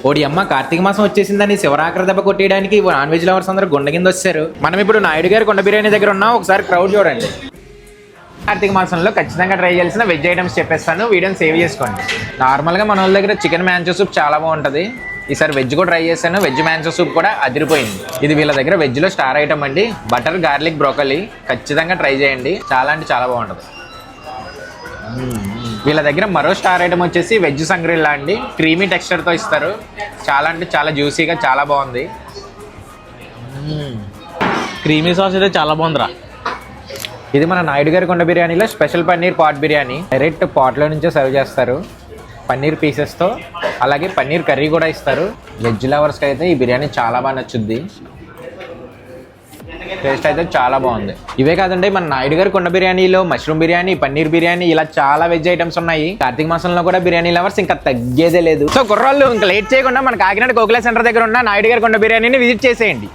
ఓడి అమ్మ, కార్తీక మాసం వచ్చేసిందని శివరాత్రి దెబ్బ కొట్టేయడానికి నాన్ వెజ్ లవర్స్ అందరూ గుండె కింద వచ్చారు. మనం ఇప్పుడు నాయుడు గారి కొండ బిర్యానీ దగ్గర ఉన్నాం. ఒకసారి క్రౌడ్ చూడండి. కార్తీక మాసంలో ఖచ్చితంగా ట్రై చేయాల్సిన వెజ్ ఐటమ్స్ చెప్పేస్తాను, వీడియోని సేవ్ చేసుకోండి. నార్మల్గా మన వాళ్ళ దగ్గర చికెన్ మ్యాంచో సూప్ చాలా బాగుంటుంది. ఈసారి వెజ్ కూడా ట్రై చేశాను. వెజ్ మ్యాంచో సూప్ కూడా అదిరిపోయింది. ఇది వీళ్ళ దగ్గర వెజ్లో స్టార్ ఐటమ్ అండి. బటర్ గార్లిక్ బ్రోకలీ ఖచ్చితంగా ట్రై చేయండి, చాలా అంటే చాలా బాగుంటుంది. వీళ్ళ దగ్గర మరో స్టార్ ఐటమ్ వచ్చేసి వెజ్ సంగ్రిల్లా అండి. క్రీమీ టెక్స్చర్తో ఇస్తారు, చాలా అంటే చాలా జ్యూసీగా చాలా బాగుంది. క్రీమీ సాస్ అయితే చాలా బాగుందిరా. ఇది మన నాయుడు గారి కొండ బిర్యానీలో special paneer pot biryani. Direct పాట్లో నుంచే సర్వ్ చేస్తారు పన్నీర్ పీసెస్తో. అలాగే పన్నీర్ కర్రీ కూడా ఇస్తారు. వెజ్ లవర్స్కి అయితే ఈ బిర్యానీ చాలా బాగా నచ్చుద్ది. టేస్ట్ అయితే చాలా బాగుంది. ఇవే కాదండి, మన నాయుడు గారి కొండ బిర్యానీలో మష్రూమ్ బిర్యానీ, పన్నీర్ బిర్యానీ ఇలా చాలా వెజ్ ఐటమ్స్ ఉన్నాయి. కార్తీక మాసంలో కూడా బిర్యానీ లవర్స్ ఇంకా తగ్గేదే లేదు. సో కుర్రాళ్ళు ఇంకా లేట్ చేయకుండా మన కాకినాడ గోకుల సెంటర్ దగ్గర ఉన్న నాయుడు గారి కొండ బిర్యానీని విజిట్ చేసేయండి.